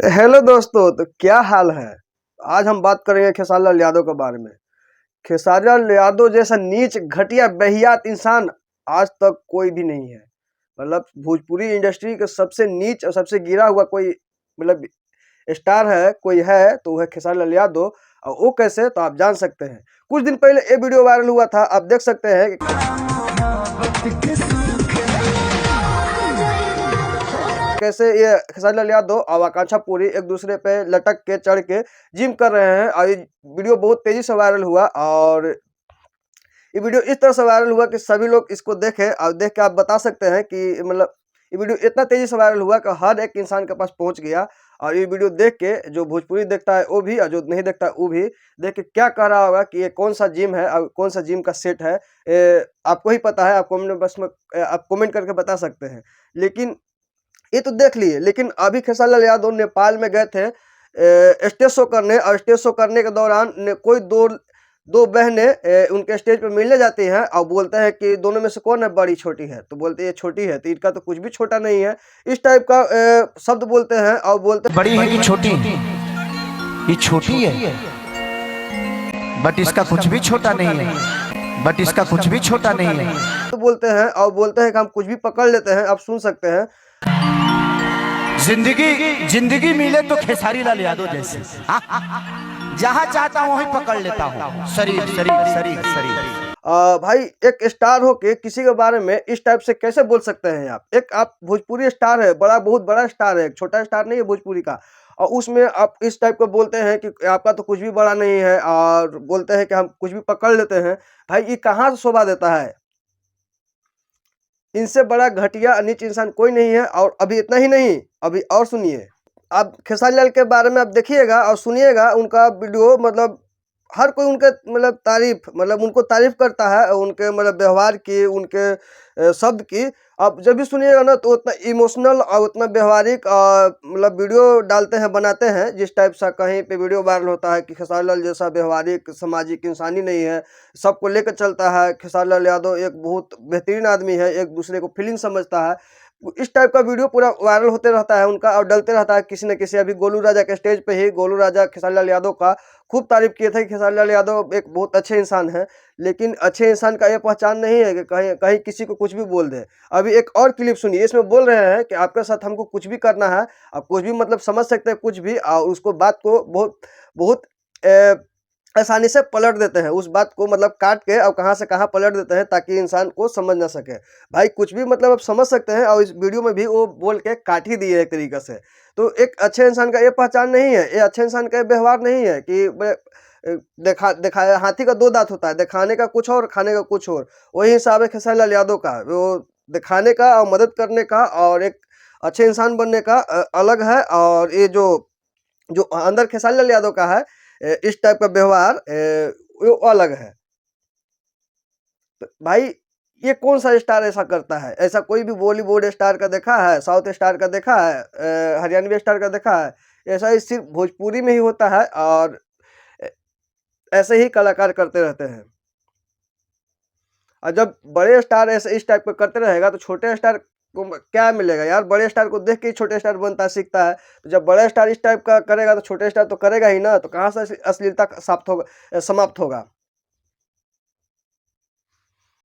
Hello दोस्तों, तो क्या हाल है। आज हम बात करेंगे खेसारी लाल यादव के बारे में। खेसारी लाल यादव जैसा नीच घटिया बेहियात इंसान आज तक कोई भी नहीं है। मतलब भोजपुरी इंडस्ट्री के सबसे नीच और सबसे गिरा हुआ कोई मतलब स्टार है, कोई है तो वह है खेसारी लाल यादव। और वो कैसे तो आप जान सकते हैं। कुछ दिन पहले ये वीडियो वायरल हुआ था, आप देख सकते हैं कैसे ये खेसारी लाल यादव और आकांक्षा पूरी एक दूसरे पे लटक के चढ़ के जिम कर रहे हैं। और ये वीडियो बहुत तेजी से वायरल हुआ और ये वीडियो इस तरह से वायरल हुआ कि सभी लोग इसको देखे और देख के आप बता सकते हैं कि मतलब ये वीडियो इतना तेजी से वायरल हुआ कि हर एक इंसान के पास पहुंच गया। और ये वीडियो देख के जो भोजपुरी देखता है वो भी और जो नहीं देखता है वो भी देख के क्या कह रहा होगा कि ये कौन सा जिम है और कौन सा जिम का सेट है। आपको ही पता है, आप कमेंट बस में आप कमेंट करके बता सकते हैं। लेकिन ये तो देख लिए, लेकिन अभी खेसारी लाल यादव नेपाल में गए थे स्टेज शो करने। और स्टेज शो करने के दौरान कोई दो दो बहनें उनके स्टेज पे मिलने जाती हैं और बोलते हैं कि दोनों में से कौन है बड़ी छोटी है, तो बोलते हैं ये छोटी है, तो इनका तो कुछ भी छोटा नहीं है। इस टाइप का शब्द बोलते हैं और बोलते हैं बड़ी है कि छोटी, ये छोटी है बट इसका कुछ भी छोटा नहीं है, बट इसका कुछ भी छोटा नहीं है, तो बोलते हैं और बोलते हैं कि हम कुछ भी पकड़ लेते हैं। आप सुन सकते हैं, जिंदगी जिंदगी मिले तो खेसारी लाल यादव जैसे जहां चाहता हूं वहीं पकड़ लेता हूं। शरीर शरीर शरीर शरीर भाई एक स्टार हो के किसी के बारे में इस टाइप से कैसे बोल सकते हैं आप। एक आप भोजपुरी स्टार है, बड़ा बहुत बड़ा स्टार है, छोटा स्टार नहीं है भोजपुरी का। और उसमें आप इस टाइप का बोलते हैं कि आपका तो कुछ भी बड़ा नहीं है और बोलते हैं कि हम कुछ भी पकड़ लेते हैं। भाई ये कहाँ से शोभा देता है। इनसे बड़ा घटिया नीच इंसान कोई नहीं है। और अभी इतना ही नहीं, अभी और सुनिए। आप खेसारी लाल के बारे में आप देखिएगा और सुनिएगा उनका वीडियो। मतलब हर कोई उनके मतलब तारीफ, मतलब उनको तारीफ करता है उनके मतलब व्यवहार की, उनके शब्द की। आप जब भी सुनिएगा ना तो उतना इमोशनल और उतना व्यवहारिक मतलब वीडियो डालते हैं, बनाते हैं। जिस टाइप सा कहीं पे वीडियो वायरल होता है कि खेसारी लाल जैसा व्यवहारिक सामाजिक इंसानी नहीं है, सबको लेकर चलता है। खेसारी लाल यादव एक बहुत बेहतरीन आदमी है, एक दूसरे को फीलिंग समझता है। इस टाइप का वीडियो पूरा वायरल होते रहता है उनका और डलते रहता है किसी न किसी। अभी गोलू राजा के स्टेज पे ही गोलू राजा खेसारी लाल यादव का खूब तारीफ किए थे कि खेसारी लाल यादव एक बहुत अच्छे इंसान है। लेकिन अच्छे इंसान का ये पहचान नहीं है कि कहीं कहीं किसी को कुछ भी बोल दे। अभी एक और क्लिप सुनिए, इसमें बोल रहे हैं कि आपके साथ हमको कुछ भी करना है, आप कुछ भी मतलब समझ सकते हैं कुछ भी। और उसको बात को बहुत बहुत आसानी से पलट देते हैं, उस बात को मतलब काट के और कहाँ से कहाँ पलट देते हैं ताकि इंसान को समझ ना सके। भाई कुछ भी मतलब आप समझ सकते हैं और इस वीडियो में भी वो बोल के काट ही दिए एक तरीके से। तो एक अच्छे इंसान का ये पहचान नहीं है, ये अच्छे इंसान का ये व्यवहार नहीं है कि दिखाया हाथी का दो दांत होता है, दिखाने का कुछ और खाने का कुछ और। वही हिसाब है खेसारी लाल यादव का, वो दिखाने का और मदद करने का और एक अच्छे इंसान बनने का अलग है। और ये जो जो अंदर खेसारी लाल यादव का है इस टाइप का व्यवहार वो अलग है। तो भाई ये कौन सा स्टार ऐसा करता है। ऐसा कोई भी बॉलीवुड स्टार का देखा है, साउथ स्टार का देखा है, हरियाणवी स्टार का देखा है। ऐसा ही सिर्फ भोजपुरी में ही होता है और ऐसे ही कलाकार करते रहते हैं। और जब बड़े स्टार ऐसे इस टाइप का करते रहेगा तो छोटे स्टार को क्या मिलेगा यार। बड़े स्टार को देख के ही छोटे स्टार बनता है, सीखता है। तो जब बड़ा स्टार इस टाइप का करेगा तो छोटे स्टार तो करेगा ही ना। तो कहाँ से अश्लीलता समाप्त होगा।